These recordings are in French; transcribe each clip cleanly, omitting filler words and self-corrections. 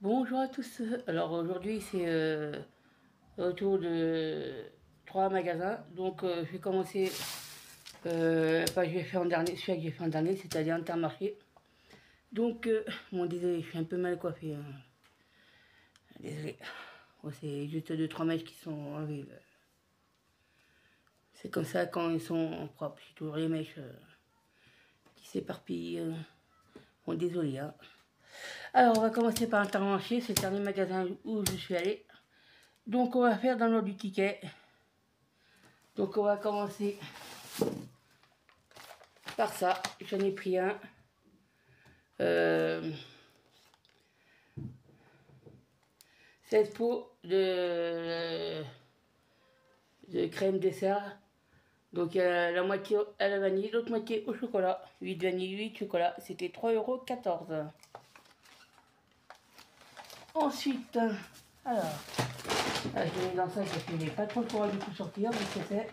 Bonjour à tous. Alors aujourd'hui c'est retour de 3 magasins. Donc je vais commencer je vais faire en dernier, celui que j'ai fait en dernier, c'est-à-dire Intermarché. Donc bon désolé, je suis un peu mal coiffé. Hein. Désolé. Bon, c'est juste 2-3 mèches qui sont enlevées. C'est comme ça quand ils sont propres. J'ai toujours les mèches qui s'éparpillent. Bon désolé. Hein. Alors on va commencer par Intermarché, c'est le dernier magasin où je suis allé. Donc on va faire dans l'ordre du ticket. Donc on va commencer par ça. J'en ai pris un. 16 pots de crème dessert. Donc la moitié à la vanille, l'autre moitié au chocolat. 8 vanille, 8 chocolat. C'était 3,14 €. Ensuite, alors, je mets dans ça parce que j'ai pas trop le courage du coup sortir. Mais ce que c'est.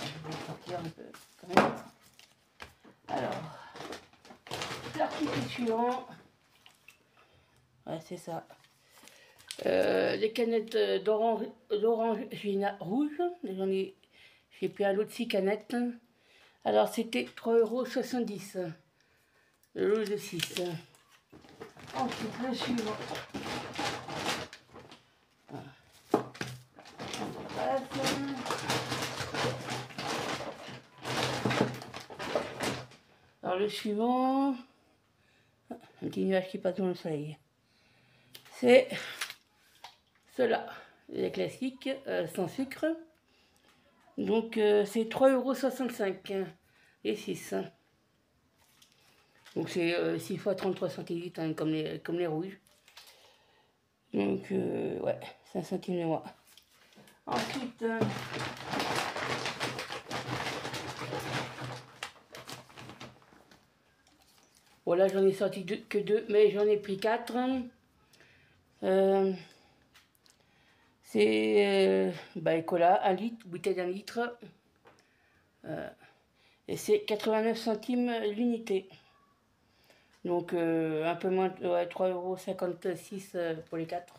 Je vais sortir un peu quand même. Alors, l'article suivant. Ouais, c'est ça. Les canettes d'orange rouge. J'ai pris un lot de 6 canettes. Alors c'était 3,70 €. Le lot de 6. Ensuite le suivant. Alors le suivant. Un petit nuage qui passe dans le soleil. C'est ceux-là. Les classiques sans sucre. Donc c'est 3,65 € et 6. Donc c'est 6 fois 33 centilitres hein, comme les rouges. Donc ouais, 5 centimes de moins. Ensuite, voilà, j'en ai sorti que 2, mais j'en ai pris 4. C'est cola, 1 litre, bouteille d'1 litre. Et c'est 89 centimes l'unité. Donc un peu moins, ouais, 3,56 € pour les 4.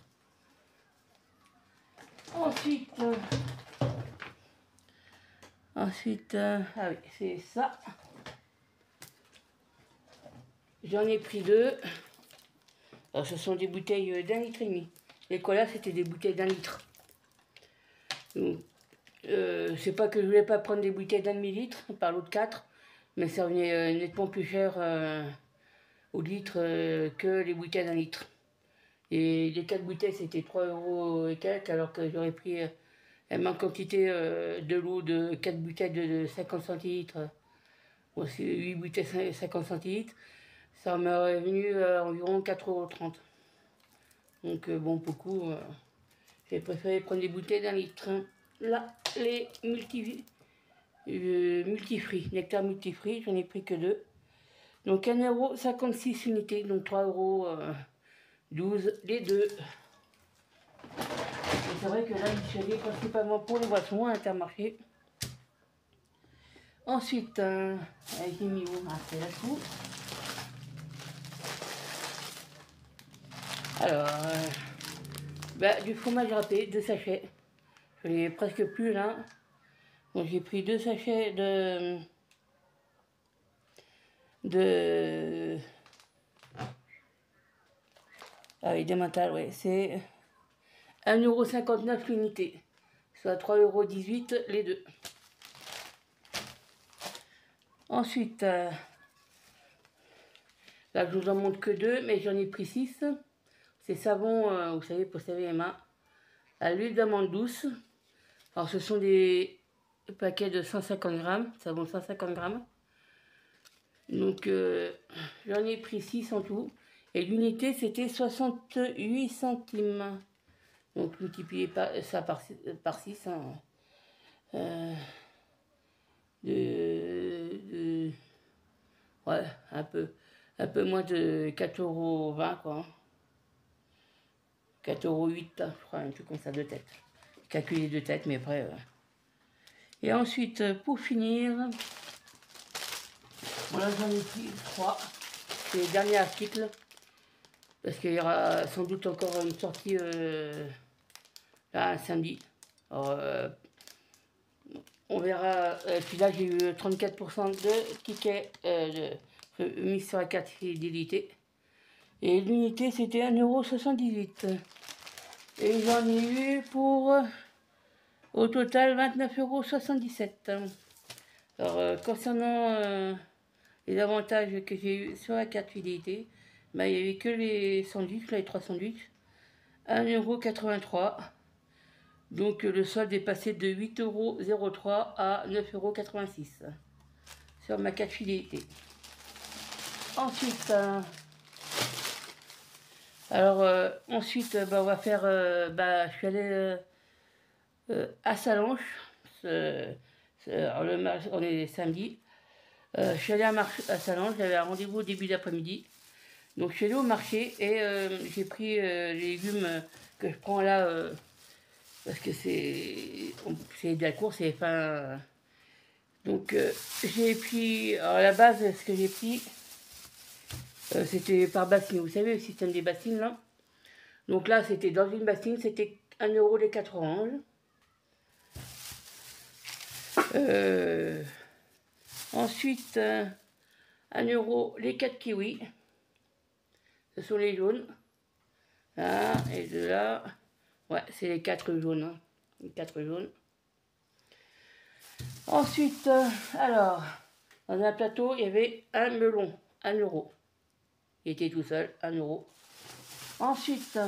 Ensuite, ah oui, c'est ça. J'en ai pris 2. Alors, ce sont des bouteilles d'1,5 litre. Les colas, c'était des bouteilles d'1 litre. Donc, c'est pas que je voulais pas prendre des bouteilles d'1 demi-litre par l'autre 4, mais ça revenait nettement plus cher au litre que les bouteilles d'1 litre. Et les 4 bouteilles, c'était 3 € et quelques, alors que j'aurais pris la même quantité de l'eau de 4 bouteilles de 50 centilitres. Bon, c'est 8 bouteilles 50 centilitres. Ça m'aurait venu environ 4,30 €. Donc bon, beaucoup, j'ai préféré prendre des bouteilles d'1 litre. Là, les multifruits, nectar multifruits, j'en ai pris que 2. Donc 1,56 € unité, donc 3,12 € les 2. C'est vrai que là, je suis allé principalement pour les boissons à Intermarché. Ensuite, j'ai mis où? C'est là-dessous. Alors, du fromage râpé, 2 sachets. Je l'ai presque plus là. Donc j'ai pris 2 sachets ah oui, Emmental, ouais. C'est 1,59 € l'unité. Soit 3,18 € les 2. Ensuite, là je vous en montre que 2, mais j'en ai pris 6. C'est savon, vous savez, pour se laver les mains. À l'huile d'amande douce. Alors ce sont des paquets de 150 grammes, savon 150 grammes. Donc j'en ai pris 6 en tout. Et l'unité c'était 68 centimes. Donc multiplié par 6. Hein. Ouais, un peu moins de 4,20 € quoi. 4,08 €, je crois, un truc comme ça de tête. Calculé de tête, mais après. Et ensuite, pour finir, voilà, j'en ai pris 3. c'est les derniers articles. Parce qu'il y aura sans doute encore une sortie là, un samedi. Alors, on verra. Puis là, j'ai eu 34% de tickets mis sur la carte fidélité. Et l'unité, c'était 1,78 €. Et j'en ai eu pour, au total, 29,77 €. Alors, concernant les avantages que j'ai eu sur la carte fidélité, bah, il n'y avait que les sandwichs, là, les 3 sandwichs, 1,83 €. Donc le solde est passé de 8,03 € à 9,86 € sur ma carte fidélité. Ensuite, ensuite on va faire, je suis allé à Sallanches, on est samedi. Je suis allé à Sallanches, j'avais un rendez-vous au début d'après-midi. Donc je suis allé au marché et j'ai pris les légumes que je prends là, parce que c'est de la course et enfin... Donc j'ai pris, alors à la base ce que j'ai pris, c'était par bassine, vous savez le système des bassines là. Donc là c'était dans une bassine, c'était 1 € les 4 oranges. Ensuite 1 € les 4 kiwis. Ce sont les jaunes. Là et de là. Ouais, c'est les 4 jaunes. Hein. Les 4 jaunes. Ensuite, alors, dans un plateau, il y avait un melon, 1 €. Il était tout seul, 1 €. Ensuite,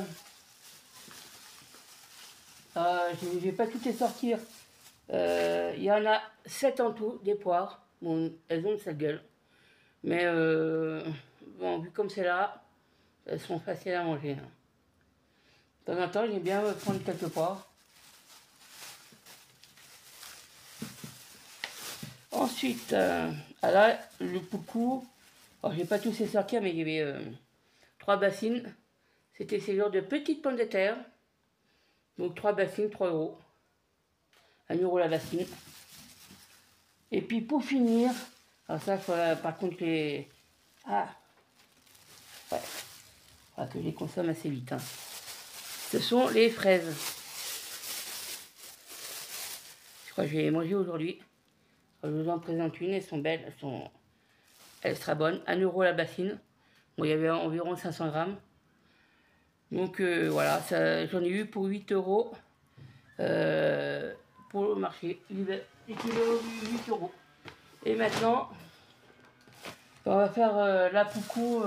je ne vais pas toutes les sortir. Il y en a 7 en tout, des poires. Bon, elles ont de sa gueule. Mais bon, vu comme c'est là, elles sont faciles à manger. Hein. De temps en temps, j'aime bien prendre quelques poires. Ensuite, là, le coucou, alors j'ai pas tous les sortir, mais il y avait 3 bassines. C'était ces genres de petites pommes de terre. Donc 3 bassines, 3 €. 1 € la bassine. Et puis pour finir, alors ça, par contre, les... Ah, ouais, faudra que je les consomme assez vite. Hein. Ce sont les fraises. Je crois que je vais les manger aujourd'hui. Je vous en présente une, elles sont belles, elles sera bonne. 1 € la bassine. Bon, il y avait environ 500 grammes. Donc voilà, j'en ai eu pour 8 € pour le marché. Les kilos, 8 €. Et maintenant, on va faire la poucou,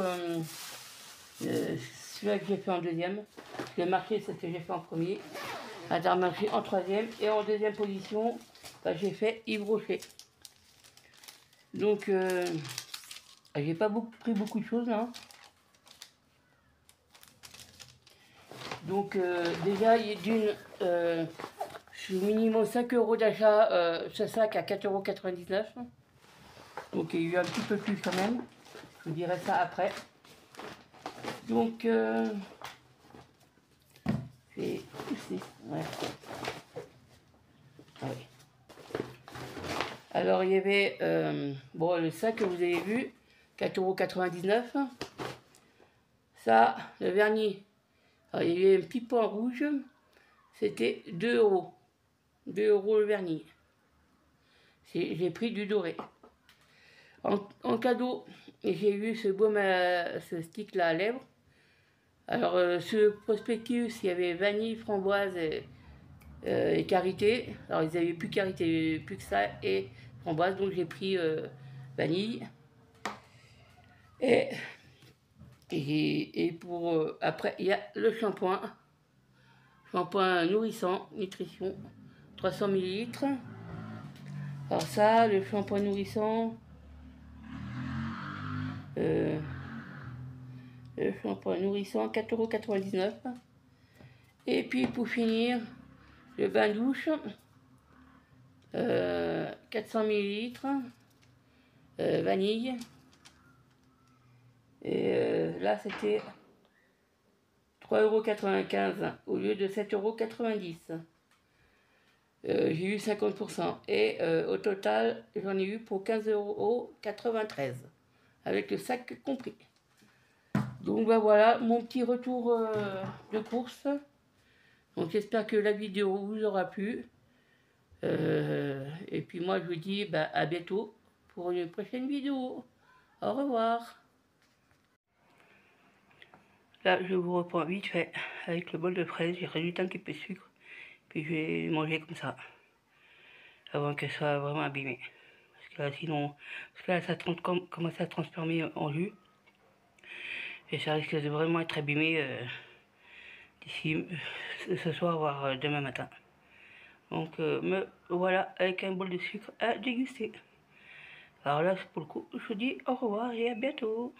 celui-là que j'ai fait en deuxième. Le marché, c'est ce que j'ai fait en premier. Intermarché en troisième. Et en deuxième position, j'ai fait Yves Rocher. Donc, j'ai pas pris beaucoup de choses là. Donc, déjà, je suis minimum 5 € d'achat, ce sac à 4,99 €. Donc, il y a eu un petit peu plus quand même. Je vous dirai ça après. Donc, je vais pousser. Ouais. Ah oui. Alors, il y avait bon, le sac que vous avez vu, 4,99 €. Ça, le vernis. Alors, il y avait un petit point rouge, c'était 2 €. 2 € le vernis. J'ai pris du doré. En cadeau, j'ai eu ce baume, ce stick là à lèvres. Alors, ce prospectus, il y avait vanille, framboise et karité. Alors, ils n'avaient plus karité, plus que ça, et framboise, donc j'ai pris vanille. Et pour après, il y a le shampoing. Shampoing nourrissant, nutrition, 300 ml. Alors ça, le shampoing nourrissant, le shampoing nourrissant, 4,99 €. Et puis pour finir, le bain douche, 400 ml, vanille. Et là, c'était 3,95 € au lieu de 7,90 €. J'ai eu 50%. Et au total, j'en ai eu pour 15,93 € avec le sac compris. Donc bah voilà, mon petit retour de course. Donc j'espère que la vidéo vous aura plu. Et puis moi je vous dis bah, à bientôt pour une prochaine vidéo. Au revoir. Là je vous reprends vite fait avec le bol de fraises. J'ai rajouté un petit peu de sucre. Puis je vais manger comme ça. Avant qu'elle soit vraiment abîmée. Parce que là sinon, parce que là ça commence à transformer en jus. Et ça risque de vraiment être abîmé d'ici ce soir, voire demain matin. Donc me voilà avec un bol de sucre à déguster. Alors là, pour le coup, je vous dis au revoir et à bientôt.